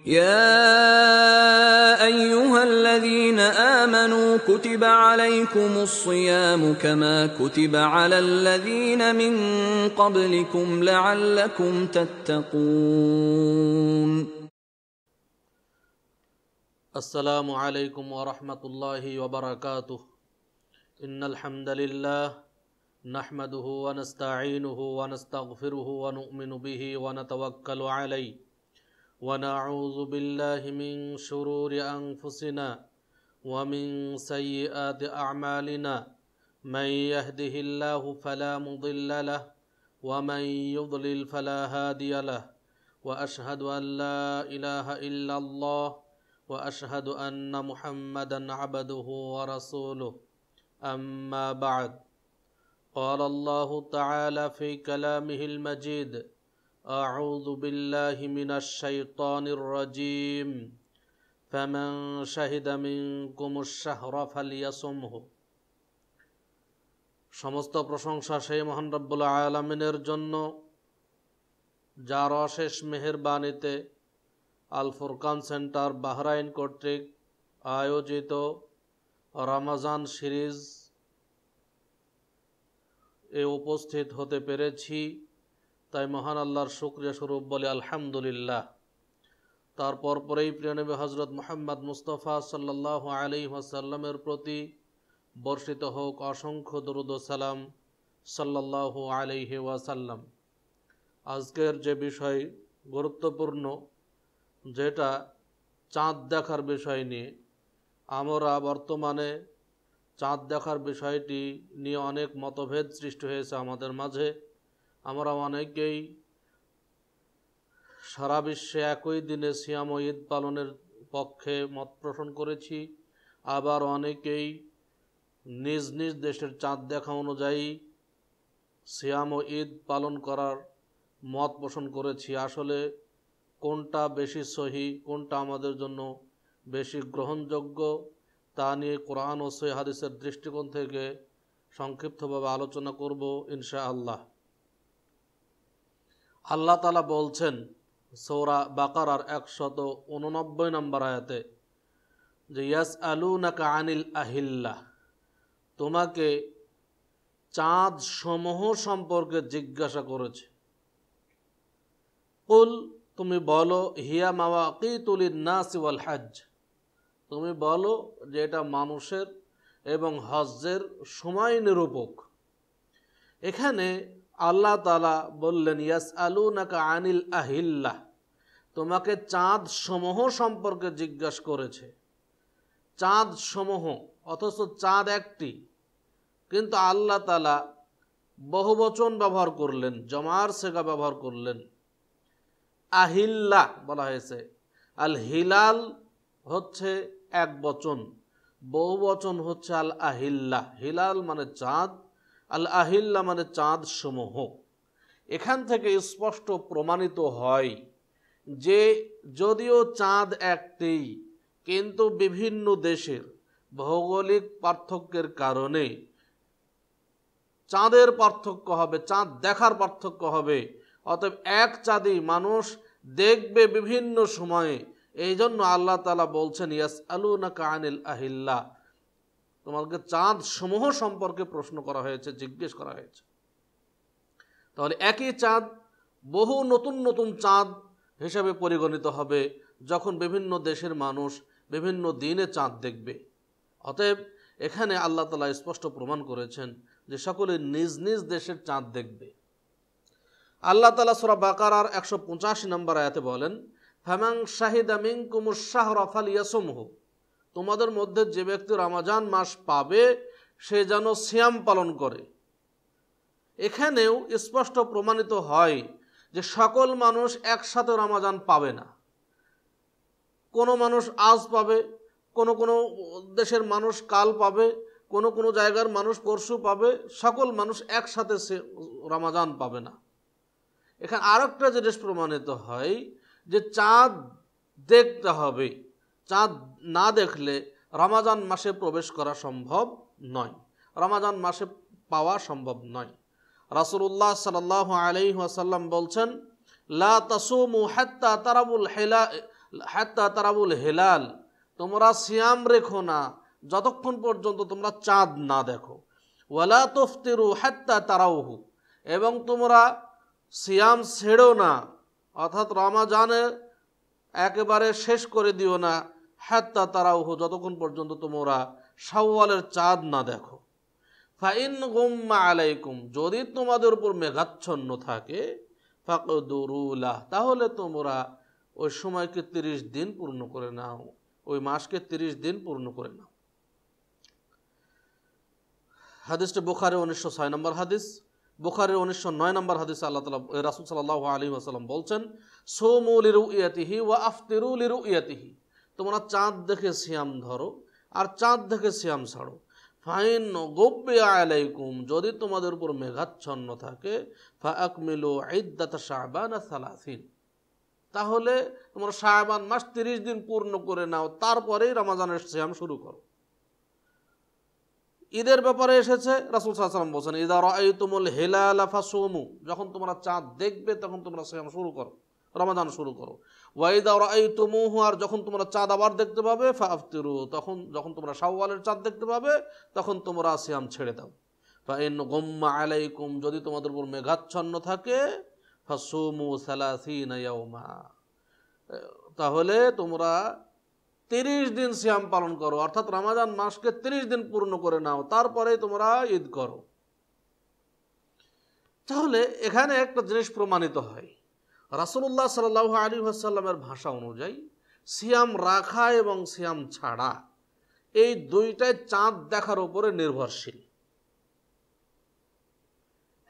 يا أيها الذين آمنوا كتب عليكم الصيام كما كتب على الذين من قبلكم لعلكم تتقون السلام عليكم ورحمة الله وبركاته إن الحمد لله نحمده ونستعينه ونستغفره ونؤمن به ونتوكل عليه ونعوذ بالله من شرور أنفسنا ومن سيئات أعمالنا من يهده الله فلا مضل له ومن يضلل فلا هادي له وأشهد أن لا إله إلا الله وأشهد أن محمدا عبده ورسوله أما بعد قال الله تعالى في كلامه المجيد أعوذ بالله من الشيطان الرجيم فمن شهد منكم الشهر فليصمه সমস্ত প্রশংসা সেই মহান রব্বুল আলামিনের জন্য যার অশেষ মেহেরবানিতে আল ফুরকান সেন্টার বাহরাইন কর্তৃক আয়োজিত রমজান সিরিজ এ উপস্থিত হতে পেরেছি, তাই মহান আল্লাহর শুকরিয়া স্বরূপ বলি আলহামদুলিল্লাহ। তারপর পরেই প্রিয় নবী হযরত মুহাম্মদ মুস্তাফা সাল্লাল্লাহু আলাইহি ওয়াসাল্লামের প্রতি বর্ষিত হোক অসংখ্য দরুদ ও সালাম সাল্লাল্লাহু আলাইহি ওয়াসাল্লাম। আজকের যে বিষয় গুরুত্বপূর্ণ, যেটা চাঁদ দেখার বিষয় নিয়ে, আমরা বর্তমানে চাঁদ দেখার বিষয়টি নিয়ে অনেক মতভেদ সৃষ্টি হয়েছে আমাদের মাঝে। আমরা অনেকেই সারা বিশ্বে একই দিনে সিয়াম ও ঈদ পালনের পক্ষে মত পোষণ করেছি, আবার অনেকেই নিজ নিজ দেশের চাঁদ দেখা অনুযায়ী সিয়াম ও ঈদ পালন করার মত পোষণ করেছি। আসলে কোনটা বেশি সহি, কোনটা আমাদের জন্য বেশি গ্রহণযোগ্য, তা নিয়ে কোরআন ও সহিহ হাদিসের দৃষ্টিকোণ থেকে সংক্ষিপ্তভাবে আলোচনা করব ইনশাআল্লাহ। আল্লাহ তাআলা বলছেন সূরা বাকারার 189 নম্বর আয়াতে যে ইয়াসআলুনাকা আনিল আহিল্লাহ, তোমাকে চাঁদ সমূহ সম্পর্কে জিজ্ঞাসা করেছে। কুল, তুমি বলো, হিয়া মাওয়াকিতু লিন-নাসি ওয়াল হজ, তুমি বলো যে এটা মানুষের এবং হজ্জের সময় নিরূপক। এখানে আল্লাহ তাআলা বললেন ইয়াসআলুনাকা আনিল আহিল্লাহ, তোমাকে চাঁদ সমূহ সম্পর্কে জিজ্ঞাসা করেছে। চাঁদ সমূহ, অথচ চাঁদ একটি, কিন্তু আল্লাহ তাআলা বহুবচন ব্যবহার করলেন, জমার সেগা ব্যবহার করলেন। আহিল্লা বলা হয়েছে, আল হিলাল হচ্ছে এক বচন, বহু বচন হচ্ছে আল আহিল্লা। হিলাল মানে চাঁদ, আল আহিল্লা মানে চাঁদ সমূহ। এখান থেকে স্পষ্ট প্রমাণিত হয় যে যদিও চাঁদ একটি, কিন্তু বিভিন্ন দেশের ভৌগোলিক পার্থক্যের কারণে চাঁদের পার্থক্য হবে, চাঁদ দেখার পার্থক্য হবে। অতএব এক চাঁদই মানুষ দেখবে বিভিন্ন সময়ে। এই জন্য আল্লাহ তাআলা বলছেন ইয়াসআলুনাকা আনিল আহিল্লা, তোমাকে চাঁদ সমূহ সম্পর্কে প্রশ্ন করা হয়েছে, জিজ্ঞেস করা হয়েছে। তাহলে একই চাঁদ বহু নতুন নতুন চাঁদ হিসাবে পরিগণিত হবে যখন বিভিন্ন দেশের মানুষ বিভিন্ন দিনে চাঁদ দেখবে। অতএব এখানে আল্লাহ তাআলা স্পষ্ট প্রমাণ করেছেন যে সকলে নিজ নিজ দেশের চাঁদ দেখবে। আল্লাহ তাআলা সূরা বাকারার 185 নম্বর আয়াতে বলেন ফামান শাহিদা মিনকুমুশ শাহরা ফালিয়াসুমহু, তোমাদের মধ্যে যে ব্যক্তি রমজান মাস পাবে সে যেন সিয়াম পালন করে। এখানেও স্পষ্ট প্রমাণিত হয় যে সকল মানুষ একসাথে রমজান পাবে না। কোনো মানুষ আজ পাবে, কোনো দেশের মানুষ কাল পাবে, কোনো জায়গার মানুষ পরশু পাবে, সকল মানুষ একসাথে রমজান পাবে না। এখানে আরেকটা জিনিস প্রমাণিত হয় যে চাঁদ দেখতে হবে। চাঁদ না দেখলে রমজান মাসে প্রবেশ করা সম্ভব নয়, রমজান মাসে পাওয়া সম্ভব নয়। রাসূলুল্লাহ সাল্লাল্লাহু আলাইহি ওয়াসাল্লাম বলছেন লা তাসুমু হাত্তা তারাবুল হাত্তা তারাবুল হেলাল, তোমরা সিয়াম রেখো না যতক্ষণ পর্যন্ত তোমরা চাঁদ না দেখো। ওয়ালা তুফতিরু হাত্তা তারাউহু, এবং তোমরা সিয়াম ছেড়ো না, অর্থাৎ রমাজানে একেবারে শেষ করে দিও না, হাত্তা তারাউহু, যতক্ষণ পর্যন্ত তোমরা শাওয়ালের চাঁদ না দেখো। ফাইন গুম্মা আলাইকুম, যদি তোমাদের উপর মেঘাচ্ছন্ন থাকে, ফাকদুরুলাহ, তাহলে তোমরা ওই সময়কে 30 দিন পূর্ণ করে নাও, ওই মাসকে 30 দিন পূর্ণ করে নাও। হাদিসটি বুখারী 1906 নম্বর হাদিস। বুখারী 1909 নম্বর হাদিসে আল্লাহ তাআলা, রাসূল সাল্লাল্লাহু আলাইহি ওয়াসাল্লাম বলছেন, সুমু লিরুইয়াতিহি ওয়া আফতিরু লিরুইয়াতিহি, তোমরা চাঁদ দেখে সিয়াম ধরো আর চাঁদ দেখে সিয়াম ছাড়ো। ফাইন গুব্বিয়া আলাইকুম, যদি তোমাদের উপর মেঘাচ্ছন্ন থাকে, ফাআকমিলু ইদ্দাতা শাবান 30, তাহলে তোমরা শাবান মাস 30 দিন পূর্ণ করে নাও, তারপরেই রমজানের সিয়াম শুরু করো। ঈদের ব্যাপারে এসেছে, রাসূল সাল্লাল্লাহু আলাইহি ওয়াসাল্লাম বলেন, ইযা রাআইতুমুল হিলালা ফাসুমু, যখন তোমরা চাঁদ দেখবে তখন তোমরা সিয়াম শুরু করো, রমাদান শুরু করো। ওয়া ইযা রাআইতুমুহু, আর যখন তোমরা চাঁদ আবার দেখতে পাবে, ফাআফতিরু, তখন যখন তোমরা শাওয়ালের চাঁদ দেখতে পাবে তখন তোমরা সিয়াম ছেড়ে দাও। ফাইন গুম্মা আলাইকুম, যদি তোমাদের উপর মেঘাচ্ছন্ন থাকে, ফাসুমু 30 ইয়াওমা, তাহলে তোমরা 30 দিন সিয়াম পালন করো, অর্থাৎ রমাজান মাসকে 30 দিন পূর্ণ করে নাও, তারপরে তোমরা ঈদ করো। তাহলে এখানে একটা জিনিস প্রমাণিত হয়, রাসূলুল্লাহ সাল্লাল্লাহু আলাইহি ওয়াসাল্লামের ভাষা অনুযায়ী সিয়াম রাখা এবং সিয়াম ছাড়া এই দুইটাই চাঁদ দেখার উপরে নির্ভরশীল।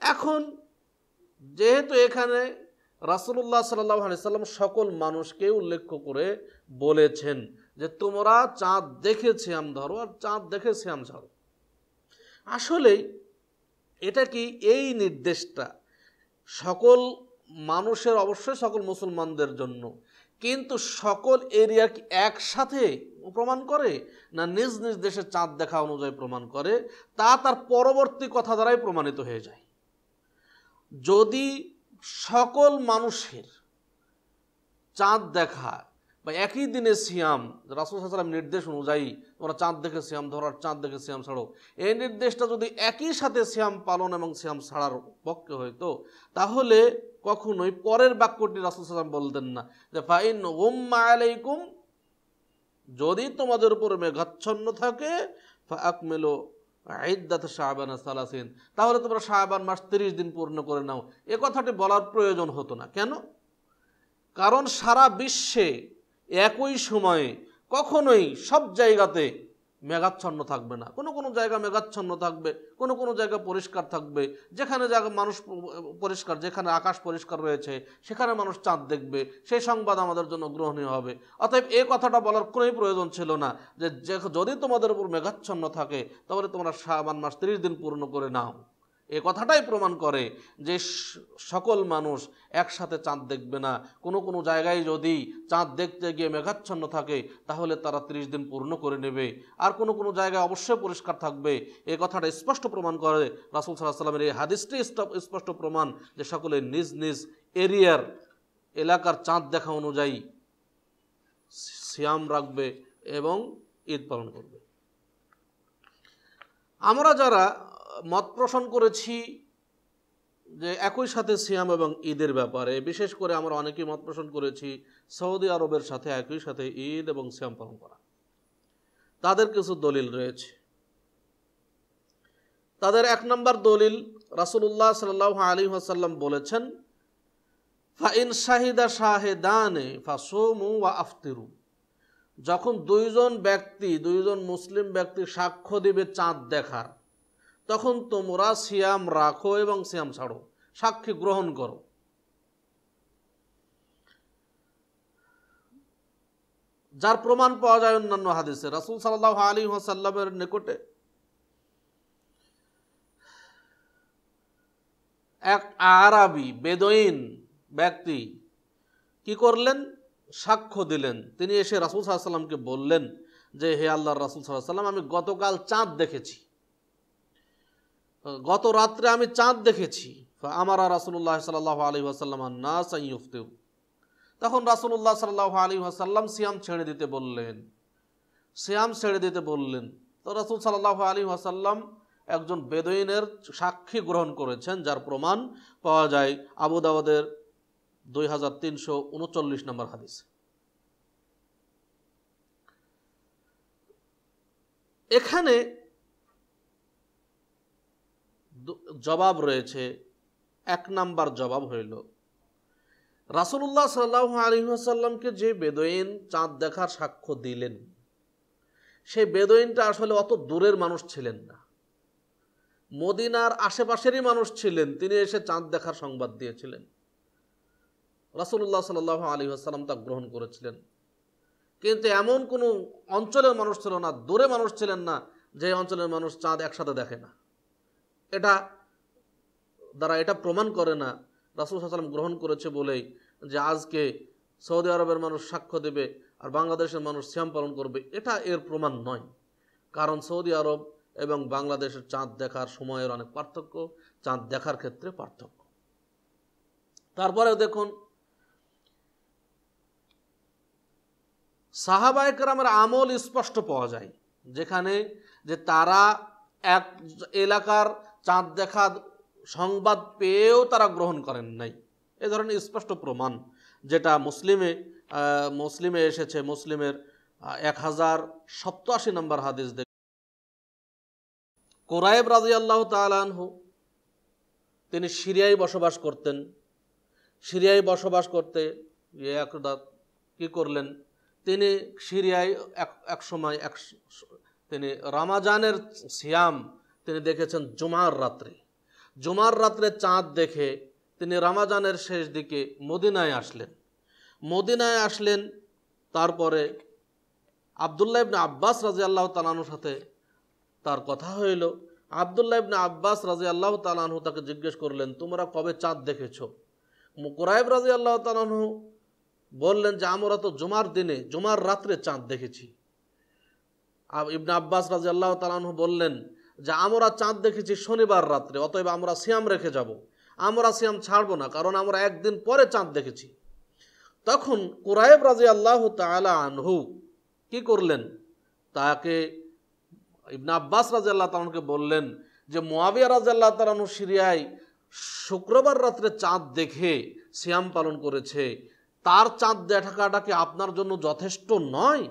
এখন যেহেতু এখানে রাসূলুল্লাহ সাল্লাল্লাহু আলাইহি ওয়াসাল্লাম সকল মানুষকে উল্লেখ করে বলেছেন যে তোমরা চাঁদ দেখে সিয়াম ধরো আর চাঁদ দেখে সিয়াম ছাড়ো, আসলে এটা কি, এই নির্দেশটা সকল মানুষের, অবশ্যই সকল মুসলমানদের জন্য, কিন্তু সকল এরিয়া কি একসাথে প্রমাণ করে না নিজ নিজ দেশে চাঁদ দেখা অনুযায়ী প্রমাণ করে, তা তার পরবর্তী কথা দ্বারাই প্রমাণিত হয়ে যায়। যদি সকল মানুষের চাঁদ দেখা বা একই দিনে সিয়াম, রাসূল সাল্লাল্লাহু আলাইহি ওয়াসাল্লাম নির্দেশ অনুযায়ী তোমরা চাঁদ দেখে সিয়াম ধরো আর চাঁদ দেখে সিয়াম ছাড়ো, এই নির্দেশটা যদি একই সাথে সিয়াম পালন এবং সিয়াম ছাড়ার পক্ষে হইতো, তাহলে কখনোই পরের বাক্যটি রাসূল সাল্লাল্লাহু আলাইহি ওয়াসাল্লাম বলতেন না যে ফাইন গুম্মা আলাইকুম, যদি তোমাদের উপর মেঘাচ্ছন্ন থাকে, ফাআকমিলু ইদ্দাতা শাবান 30, তাহলে তোমরা শাবান মাস 30 দিন পূর্ণ করে নাও। এ কথাটি বলার প্রয়োজন হতো না। কেন? কারণ সারা বিশ্বে একই সময়ে কখনোই সব জায়গাতে মেঘাচ্ছন্ন থাকবে না, কোনো কোনো জায়গা মেঘাচ্ছন্ন থাকবে, কোনো কোনো জায়গা পরিষ্কার থাকবে। যেখানে জায়গা মানুষ পরিষ্কার, যেখানে আকাশ পরিষ্কার রয়েছে সেখানে মানুষ চাঁদ দেখবে, সেই সংবাদ আমাদের জন্য গ্রহণীয় হবে। অতএব এই কথাটা বলার কোনোই প্রয়োজন ছিল না যে যদি তোমাদের উপর মেঘাচ্ছন্ন থাকে তাহলে তোমরা শাবান মাস 30 দিন পূর্ণ করে নাও। এ কথাটাই প্রমাণ করে যে সকল মানুষ একসাথে চাঁদ দেখবে না, কোনো কোনো জায়গায় যদি চাঁদ দেখতে গিয়ে মেঘাচ্ছন্ন থাকে তাহলে তারা 30 দিন পূর্ণ করে নেবে, আর কোনো কোনো জায়গায় অবশ্যই পরিষ্কার থাকবে। এ কথাটা স্পষ্ট প্রমাণ করে রাসূল সাল্লাল্লাহু আলাইহি ওয়াসাল্লামের এই হাদিসটি স্পষ্ট প্রমাণ যে সকলে নিজ নিজ এরিয়ার এলাকার চাঁদ দেখা অনুযায়ী সিয়াম রাখবে এবং ঈদ পালন করবে। আমরা যারা মত পোষণ করেছি যে একই সাথে সিয়াম এবং ঈদের ব্যাপারে, বিশেষ করে আমরা অনেকেই মত পোষণ করেছি সৌদি আরবের সাথে একই সাথে ঈদ এবং সিয়াম পালন করা, তাদের কিছু দলিল রয়েছে। তাদের 1 নম্বর দলিল, রাসূলুল্লাহ সাল্লাল্লাহু আলাইহি ওয়াসাল্লাম বলেছেন, ফাইন শাহিদা শাহিদানে ফাসুমু ওয়া আফতিরু, যখন দুইজন মুসলিম ব্যক্তি সাক্ষ্য দিবে চাঁদ দেখার, তখন তোমরা সিয়াম রাখো এবং সিয়াম ছাড়ো, সাক্ষী গ্রহণ করো। যার প্রমাণ পাওয়া যায় অন্যান্য হাদিসে। রাসূল সাল্লাল্লাহু আলাইহি ওয়াসাল্লামের নিকটে এক আরাবী বেদুইন ব্যক্তি কি করলেন, সাক্ষ্য দিলেন। তিনি এসে রাসূল সাল্লাল্লাহু আলাইহি ওয়াসাল্লামকে বললেন যে হে আল্লাহর রাসূল সাল্লাল্লাহু আলাইহি ওয়াসাল্লাম, আমি গতকাল চাঁদ দেখেছি, গত রাত্রে আমি চাঁদ দেখেছি। আমারা রাসূলুল্লাহ সাল্লাল্লাহু আলাইহি ওয়াসাল্লাম আন-নাস আন ইফতিরু, তখন রাসূলুল্লাহ সাল্লাল্লাহু আলাইহি ওয়াসাল্লাম সিয়াম ছেড়ে দিতে বললেন। তো রাসূল সাল্লাল্লাহু আলাইহি ওয়াসাল্লাম একজন বেদুইনের সাক্ষী গ্রহণ করেছেন, যার প্রমাণ পাওয়া যায় আবু দাউদের 2339 নম্বর হাদিস। এখানে জবাব রয়েছে। 1 নাম্বার জবাব হইল, রাসূলুল্লাহ সাল্লাল্লাহু আলাইহি ওয়াসাল্লামকে যে বেদুইন চাঁদ দেখার সাক্ষ্য দিলেন, সেই বেদুইনটা আসলে অত দূরের মানুষ ছিলেন না, মদিনার আশেপাশেরই মানুষ ছিলেন। তিনি এসে চাঁদ দেখার সংবাদ দিয়েছিলেন, রাসূলুল্লাহ সাল্লাল্লাহু আলাইহি ওয়াসাল্লাম তা গ্রহণ করেছিলেন। কিন্তু এমন কোনো অঞ্চলের মানুষ ছিল না, দূরে মানুষ ছিলেন না, যে অঞ্চলের মানুষ চাঁদ একসাথে দেখে না। এটা প্রমাণ করে না রাসূল সাল্লাল্লাহু আলাইহি ওয়াসাল্লাম গ্রহণ করেছে বলেই যে আজকে সৌদি আরবের মানুষ সাক্ষ্য দেবে আর বাংলাদেশের মানুষ সিয়াম পালন করবে, এটা এর প্রমাণ নয়। কারণ সৌদি আরব এবং বাংলাদেশের চাঁদ দেখার সময়ের অনেক পার্থক্য, চাঁদ দেখার ক্ষেত্রে পার্থক্য। তারপরে দেখুন, সাহাবায়ে কেরামের আমল স্পষ্ট পাওয়া যায়, যেখানে যে তারা এক এলাকার চাঁদ দেখা সংবাদ পেয়েও তারা গ্রহণ করেন নাই, এ ধরনের স্পষ্ট প্রমাণ, যেটা মুসলিমে এসেছে। মুসলিমের 1087 নম্বর হাদিস। কুরাইব রাদিয়াল্লাহু তাআলা আনহু, তিনি সিরিয়ায় বসবাস করতেন। সিরিয়ায় বসবাস করতে গিয়ে কি করলেন, তিনি সিরিয়ায় এক সময় তিনি রমাজানের সিয়াম তিনি দেখেছেন জুমার রাত্রে চাঁদ দেখে তিনি রমাজানের শেষ দিকে মদিনায় আসলেন। তারপরে আব্দুল্লাহ ইবনে আব্বাস রাদিয়াল্লাহু তাআলা আনহুর সাথে তার কথা হইল। আব্দুল্লাহ ইবনে আব্বাস রাদিয়াল্লাহু তাআলা আনহু তাকে জিজ্ঞেস করলেন, তোমরা কবে চাঁদ দেখেছো? কুরাইব রাদিয়াল্লাহু তাআলা আনহু বললেন যে আমরা তো জুমার রাত্রে চাঁদ দেখেছি। ইবনে আব্বাস রাদিয়াল্লাহু তাআলা আনহু বললেন যে আমরা চাঁদ দেখেছি শনিবার রাত্রে, অতএব আমরা সিয়াম রেখে যাব, আমরা সিয়াম ছাড়বো না, কারণ আমরা একদিন পরে চাঁদ দেখেছি। তখন কুরাইব রাদিয়াল্লাহু তাআলা আনহু কি করলেন, তাকে ইবনে আব্বাস রাদিয়াল্লাহু তাআলা আনহুকে বললেন যে মুয়াবিয়া রাদিয়াল্লাহু তাআলা আনহু সিরিয়ায় শুক্রবার রাত্রে চাঁদ দেখে সিয়াম পালন করেছে, তার চাঁদ দেখাটা কি আপনার জন্য যথেষ্ট নয়?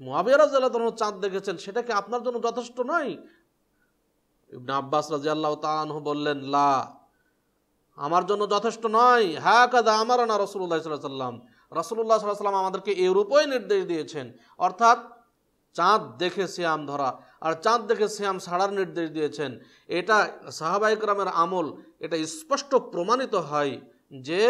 মুয়াবিয়া রাদিয়াল্লাহু তাআলা চাঁদ দেখেছেন, সেটা কি আপনার জন্য যথেষ্ট নয়? ইবনে আব্বাস রাদিয়াল্লাহু তাআলা আনহু বললেন, লা, আমার জন্য যথেষ্ট নয়। হাকাযা আমারানা রাসূলুল্লাহ সাল্লাল্লাহু আলাইহি ওয়াসাল্লাম, রাসূলুল্লাহ সাল্লাল্লাহু আলাইহি ওয়াসাল্লাম আমাদেরকে এরূপই নির্দেশ দিয়েছেন, অর্থাৎ চাঁদ দেখে সিয়াম ধরা আর চাঁদ দেখে সিয়াম ছাড়ার নির্দেশ দিয়েছেন। এটা সাহাবায়ে কেরামের আমল, এটা স্পষ্ট প্রমাণিত হয় যে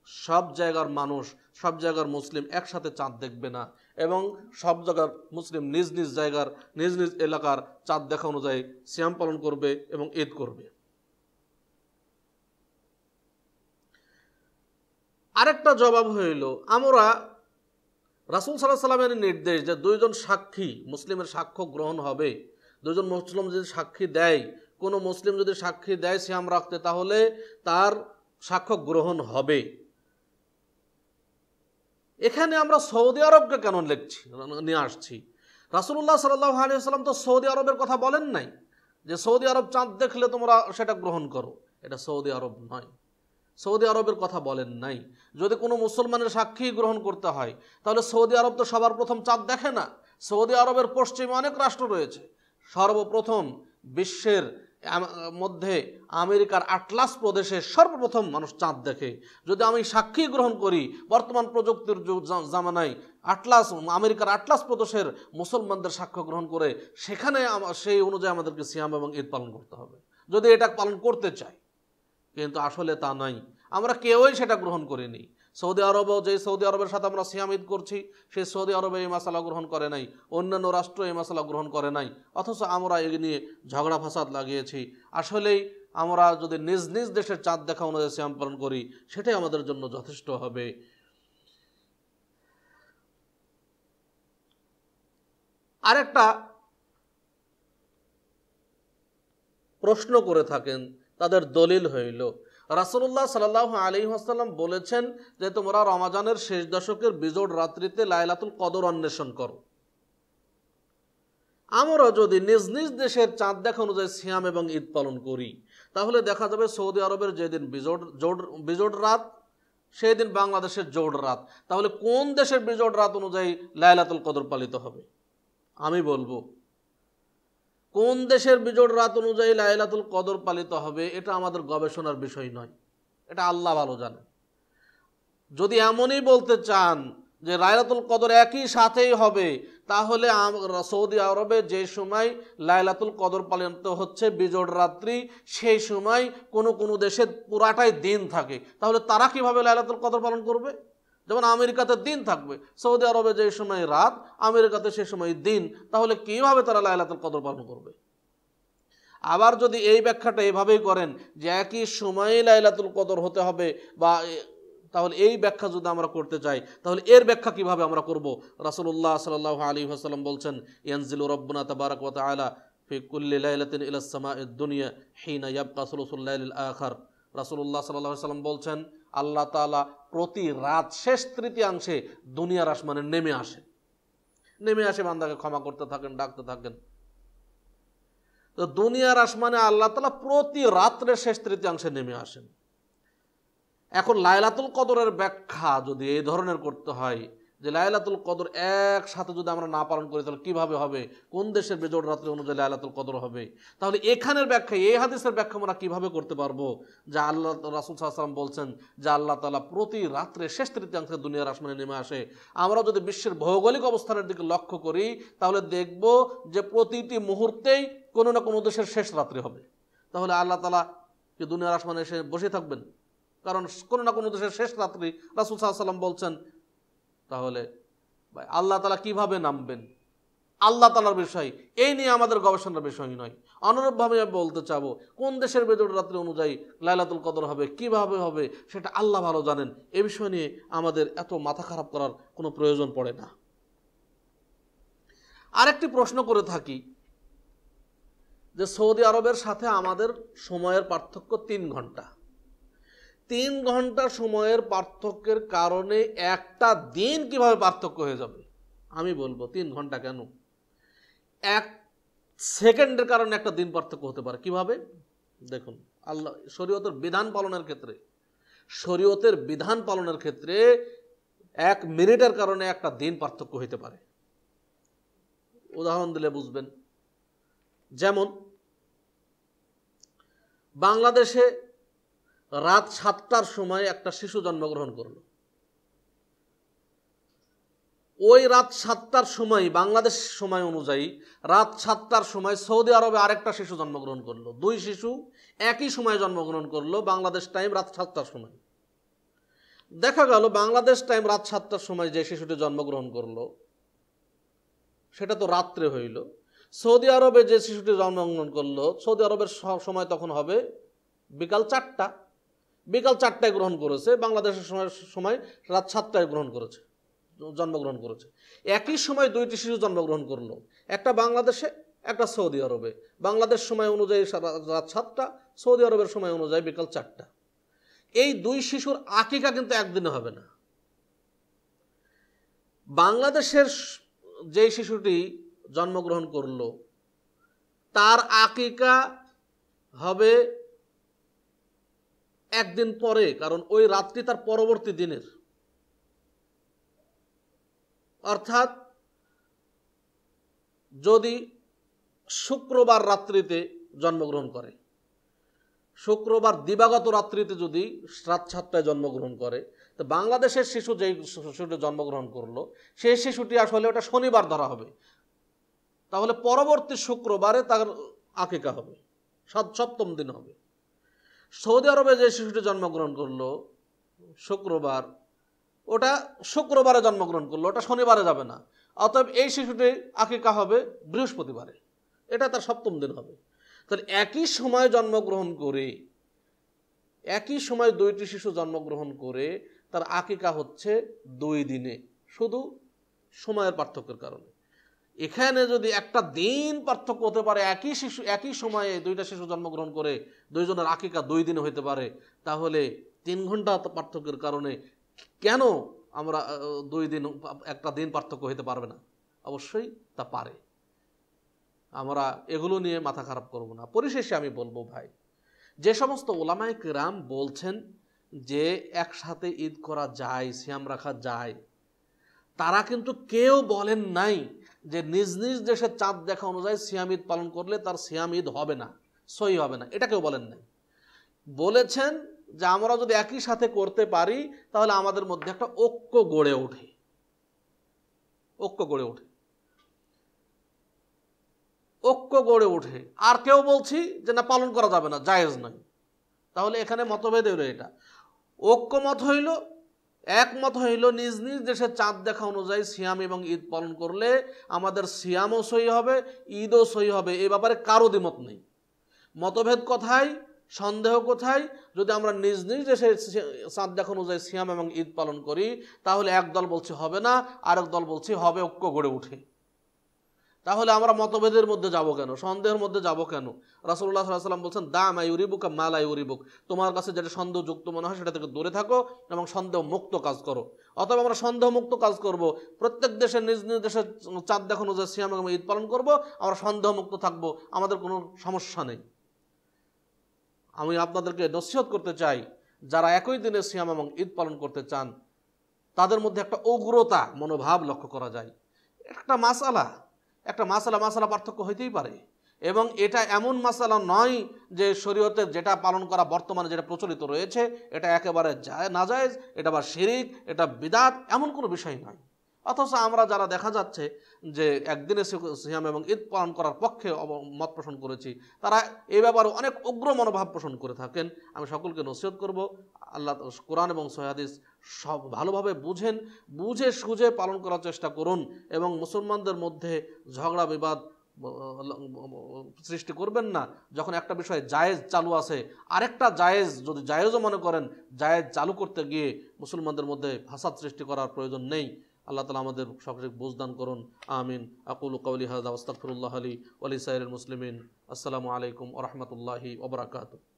সব জায়গার মানুষ, সব জায়গার মুসলিম একসাথে চাঁদ দেখবে না, এবং সব জায়গার মুসলিম নিজ নিজ জায়গার নিজ নিজ এলাকার চাঁদ দেখা অনুযায়ী সিয়াম পালন করবে এবং ঈদ করবে। আরেকটা জবাব হইল, আমরা রাসূল সাল্লাল্লাহু আলাইহি ওয়াসাল্লামের নির্দেশ যে দুইজন সাক্ষী, মুসলিমের সাক্ষ্য গ্রহণ হবে। দুইজন মুসলিম যদি সাক্ষী দেয়, কোনো মুসলিম যদি সাক্ষী দেয় সিয়াম রাখতে, তাহলে তার সাক্ষ্য গ্রহণ হবে। এখানে আমরা সৌদি আরবকে কেন নিয়ে আসছি? রাসূলুল্লাহ সাল্লাল্লাহু আলাইহি ওয়াসাল্লাম তো সৌদি আরবের কথা বলেন নাই যে সৌদি আরব চাঁদ দেখলে তোমরা সেটা গ্রহণ করো। এটা সৌদি আরব নয়, সৌদি আরবের কথা বলেন নাই। যদি কোনো মুসলমানের সাক্ষী গ্রহণ করতে হয়, তাহলে সৌদি আরব তো সবার প্রথম চাঁদ দেখে না। সৌদি আরবের পশ্চিমে অনেক রাষ্ট্র রয়েছে। সর্বপ্রথম বিশ্বের মধ্যে আমেরিকার আটলাস প্রদেশে সর্বপ্রথম মানুষ চাঁদ দেখে। যদি আমি সাক্ষী গ্রহণ করি, বর্তমান প্রযুক্তির জামানায় আমেরিকার আটলাস প্রদেশের মুসলমানদের সাক্ষ্য গ্রহণ করে সেখানে সেই অনুযায়ী আমাদেরকে সিয়াম এবং ঈদ পালন করতে হবে, যদি এটা পালন করতে চাই। কিন্তু আসলে তা নাই, আমরা কেউই সেটা গ্রহণ করিনি। সৌদি আরবও, যে সৌদি আরবের সাথে আমরা সিয়াম ঈদ করছি, সেই সৌদি আরবে এই মাসালা গ্রহণ করে নাই, অন্যান্য রাষ্ট্র এই মাসালা গ্রহণ করে নাই, অথচ আমরা এ নিয়ে ঝগড়া ফাসাদ লাগিয়েছি। আসলেই আমরা যদি নিজ নিজ দেশের চাঁদ দেখা অনুযায়ী সিয়াম পালন করি, সেটাই আমাদের জন্য যথেষ্ট হবে। আরেকটা প্রশ্ন করে থাকেন, তাদের দলিল হইল রাসূলুল্লাহ সাল্লাল্লাহু আলাইহি ওয়াসাল্লাম বলেছেন যে তোমরা রমজানের শেষ দশকের বিজোড় রাত্রিতে লাইলাতুল কদর অন্বেষণ করো। আমরা যদি নিজ নিজ দেশের চাঁদ দেখা অনুযায়ী সিয়াম এবং ঈদ পালন করি, তাহলে দেখা যাবে সৌদি আরবের যেদিন বিজোড় রাত সেই দিন বাংলাদেশের জোড় রাত। তাহলে কোন দেশের বিজোড় রাত অনুযায়ী লাইলাতুল কদর পালিত হবে? আমি বলবো কোন দেশের বিজোড় রাত অনুযায়ী লাইলাতুল কদর পালিত হবে এটা আমাদের গবেষণার বিষয় নয়, এটা আল্লাহ ভালো জানেন। যদি এমনই বলতে চান যে লাইলাতুল কদর একই সাথেই হবে, তাহলে সৌদি আরবে যে সময় লাইলাতুল কদর পালিত হচ্ছে বিজোড় রাত্রি, সেই সময় কোনো দেশে পুরাটাই দিন থাকে, তাহলে তারা কিভাবে লাইলাতুল কদর পালন করবে? যেমন আমেরিকাতে দিন থাকবে, সৌদি আরবে যে সময় রাত, আমেরিকাতে সে সময় দিন, তাহলে কিভাবে তারা লাইলাতুল কদর পালন করবে? আবার যদি এই ব্যাখ্যাটা এভাবেই করেন যে একই সময়ে লাইলাতুল কদর হতে হবে, বা তাহলে এই ব্যাখ্যা যদি আমরা করতে চাই, তাহলে এর ব্যাখ্যা কিভাবে আমরা করব? রাসূলুল্লাহ সাল্লাল্লাহু আলাইহি ওয়াসাল্লাম বলছেন, ইয়ানজিলু রাব্বুনা তাবারাকা ওয়া তাআলা ফি কুল্লি লাইলাতিন ইলাস সামাঈদ দুনিয়া হিনা ইয়াবকা সুলুসুল লাইলিল আখির। রাসূলুল্লাহ সাল্লাল্লাহু আলাইহি ওয়াসাল্লাম বলছেন, আল্লাহ তাআলা প্রতি রাত শেষ তৃতীয়াংশে দুনিয়ার আসমানে নেমে আসে বান্দাকে ক্ষমা করতে থাকেন, ডাকতে থাকেন। তো দুনিয়ার আসমানে আল্লাহ তাআলা প্রতি রাত্রে শেষ তৃতীয়াংশে নেমে আসেন। এখন লাইলাতুল কদরের ব্যাখ্যা যদি এই ধরনের করতে হয় যে লাইলাতুল কদর একসাথে যদি আমরা না পালন করি, তাহলে কিভাবে হবে? কোন দেশের বিজোড় রাত্রি অনুযায়ী লাইলাতুল কদর হবে? তাহলে এখানের ব্যাখ্যা, এই হাদিসের ব্যাখ্যা আমরা কিভাবে করতে পারবো? যে আল্লাহ রাসূল সাল্লাল্লাহু আলাইহি ওয়াসাল্লাম বলছেন যে আল্লাহ তাআলা প্রতি রাত্রে শেষ তৃতীয়াংশে দুনিয়ার আসমানে নেমে আসে। আমরা যদি বিশ্বের ভৌগোলিক অবস্থানের দিকে লক্ষ্য করি, তাহলে দেখব যে প্রতিটি মুহূর্তেই কোনো না কোনো দেশের শেষ রাত্রি হবে। তাহলে আল্লাহ তাআলা কি দুনিয়ার আসমানে এসে বসে থাকবেন? কারণ কোনো না কোনো দেশের শেষ রাত্রি রাসূল সাল্লাল্লাহু আলাইহি ওয়াসাল্লাম বলছেন। তাহলে ভাই আল্লাহ তাআলা কিভাবে নামবেন? আল্লাহ তাআলার বিষয়, এই নিয়ে আমাদের গবেষণার বিষয় নয়। অনুরূপভাবে আমি বলতে চাবো, কোন দেশের বিজোড় রাত্রি অনুযায়ী লাইলাতুল কদর হবে, কিভাবে হবে, সেটা আল্লাহ ভালো জানেন। এই বিষয় নিয়ে আমাদের এত মাথা খারাপ করার কোনো প্রয়োজন পড়ে না। আরেকটি প্রশ্ন করে থাকি যে সৌদি আরবের সাথে আমাদের সময়ের পার্থক্য 3 ঘন্টা। 3 ঘন্টা সময়ের পার্থক্যের কারণে একটা দিন কিভাবে পার্থক্য হয়ে যাবে? আমি বলবো 3 ঘন্টা কেন, 1 সেকেন্ডের কারণে একটা দিন পার্থক্য হতে পারে। কিভাবে? দেখুন, আল্লাহ শরীয়তের বিধান পালনের ক্ষেত্রে 1 মিনিটের কারণে একটা দিন পার্থক্য হতে পারে। উদাহরণ দিলে বুঝবেন। যেমন বাংলাদেশে রাত 7টার সময় একটা শিশু জন্মগ্রহণ করলো। ওই রাত 7টার সময় বাংলাদেশ সময় অনুযায়ী রাত 7টার সময় সৌদি আরবে আরেকটা শিশু জন্মগ্রহণ করলো। 2 শিশু একই সময় জন্মগ্রহণ করলো, বাংলাদেশ টাইম রাত 7টার সময়। দেখা গেল বাংলাদেশ টাইম রাত 7টার সময় যে শিশুটি জন্মগ্রহণ করলো সেটা তো রাত্রে হইল। সৌদি আরবে যে শিশুটি জন্মগ্রহণ করলো, সৌদি আরবের সময় তখন হবে বিকাল 4টা। বিকাল 4টায় গ্রহণ করেছে, বাংলাদেশের সময় রাত 7টায় জন্মগ্রহণ করেছে। একই সময় 2টি শিশু জন্মগ্রহণ করলো, একটা বাংলাদেশে, একটা সৌদি আরবে। বাংলাদেশ সময় অনুযায়ী রাত 7টা, সৌদি আরবের সময় অনুযায়ী বিকাল 4টা। এই 2 শিশুর আকিকা কিন্তু একদিনে হবে না। বাংলাদেশের যে শিশুটি জন্মগ্রহণ করলো তার আকিকা হবে একদিন পরে, কারণ ওই রাতটি তার পরবর্তী দিনের। অর্থাৎ যদি শুক্রবার রাত্রিতে জন্মগ্রহণ করে, শুক্রবার দিবাগত রাত্রিতে যদি রাত 7টায় জন্মগ্রহণ করে, তো বাংলাদেশের শিশু যেই শিশুটি জন্মগ্রহণ করলো সেই শিশুটি আসলে ওটা শনিবার ধরা হবে। তাহলে পরবর্তী শুক্রবারে তার আকিকা হবে, 7ম দিন হবে। সৌদি আরবে যে শিশুটি জন্মগ্রহণ করলো শুক্রবার, ওটা শুক্রবারে জন্মগ্রহণ করলো, ওটা শনিবারে যাবে না। অতএব এই শিশুটির আকিকা হবে বৃহস্পতিবারে, এটা তার 7ম দিন হবে। তাহলে একই সময় জন্মগ্রহণ করে, একই সময় 2টি শিশু জন্মগ্রহণ করে তার আকিকা হচ্ছে 2 দিনে, শুধু সময়ের পার্থক্যের কারণে। এখানে যদি একটা দিন পার্থক্য হতে পারে, একই সময়ে 2টা শিশু জন্মগ্রহণ করে 2 জনের আকিকা 2 দিনে হতে পারে, তাহলে 3 ঘন্টা পার্থক্যের কারণে কেন আমরা 2 দিন একটা দিন পার্থক্য হতে পারবে না? অবশ্যই তা পারে। আমরা এগুলো নিয়ে মাথা খারাপ করব না। পরিশেষে আমি বলবো ভাই, যে সমস্ত ওলামায়ে কেরাম বলছেন যে একসাথে ঈদ করা যায়, সিয়াম রাখা যায়, তারা কিন্তু কেউ বলেন নাই যে নিজ নিজ দেশের চাঁদ দেখা অনুযায়ী সিয়াম ঈদ পালন করলে তার সিয়াম ঈদ হবে না, সহি হবে না, এটা কেউ বলেন নাই। বলেছেন যে আমরা যদি একই সাথে করতে পারি তাহলে আমাদের মধ্যে একটা ঐক্য গড়ে ওঠে, ঐক্য গড়ে ওঠে, ঐক্য গড়ে ওঠে। আর কেউ বলছি যে না পালন করা যাবে না, জায়েজ নয়, তাহলে এখানে মতভেদ হইল। এটা ঐক্যমত হইল, একমত হইল নিজ নিজ দেশের চাঁদ দেখা অনুযায়ী সিয়াম এবং ঈদ পালন করলে আমাদের সিয়ামও সহি হবে, ঈদও সহি হবে। এ ব্যাপারে কারো দ্বিমত নেই। মতভেদ কোথায়, সন্দেহ কোথায়? যদি আমরা নিজ নিজ দেশের চাঁদ দেখা অনুযায়ী সিয়াম এবং ঈদ পালন করি তাহলে এক দল বলছে হবে না, আরেক দল বলছে হবে, ঐক্য গড়ে উঠে। তাহলে আমরা মতভেদের মধ্যে যাব কেন, সন্দেহের মধ্যে যাব কেন? রাসূলুল্লাহ সাল্লাল্লাহু আলাইহি ওয়াসাল্লাম বলছেন দা মা ইউরিবুকা মা লা ইউরিবুক, তোমার কাছে যেটা সন্দেহযুক্ত মনে হয় সেটা থেকে দূরে থাকো এবং সন্দেহ মুক্ত কাজ করো। অথবা আমরা সন্দেহ মুক্ত কাজ করব, প্রত্যেক দেশের নিজ নিজ দেশের চাঁদ দেখা অনুযায়ী সিয়াম এবং ঈদ পালন করব, আমরা সন্দেহ মুক্ত থাকবো, আমাদের কোনো সমস্যা নেই। আমি আপনাদেরকে নসিহত করতে চাই, যারা একই দিনে সিয়াম এবং ঈদ পালন করতে চান তাদের মধ্যে একটা উগ্রতা মনোভাব লক্ষ্য করা যায়। একটা মাসালা পার্থক্য হইতেই পারে, এবং এটা এমন মাসালা নয় যে শরীয়তে যেটা পালন করা বর্তমানে যেটা প্রচলিত রয়েছে এটা একেবারে নাজায়েজ, এটা বা শিরিক, এটা বিদআত, এমন কোনো বিষয় নয়। অথচ আমরা যারা দেখা যাচ্ছে যে একদিনে সিয়াম এবং ঈদ পালন করার পক্ষে মত পোষণ করেছি, তারা এই ব্যাপারে অনেক উগ্র মনোভাব পোষণ করে থাকেন। আমি সকলকে নসিহত করব, আল্লাহ কোরআন এবং সহিহ হাদিস সব ভালোভাবে বুঝে সুঝে পালন করার চেষ্টা করুন, এবং মুসলমানদের মধ্যে ঝগড়া বিবাদ সৃষ্টি করবেন না। যখন একটা বিষয়ে জায়েজ চালু আছে, আরেকটা জায়েজ যদি জায়েজও মনে করেন, জায়েজ চালু করতে গিয়ে মুসলমানদের মধ্যে ফাসাদ সৃষ্টি করার প্রয়োজন নেই। আল্লাহ তাআলা আমাদের সকলকে বুঝদান করুন। আমিন। আকুলু কাওলি হাযা ওয়া আস্তাগফিরুল্লাহ লি ওয়া লিসাইরিল মুসলিমিন। আসসালামু আলাইকুম ওয়া রাহমাতুল্লাহি ওয়া বারাকাতুহু।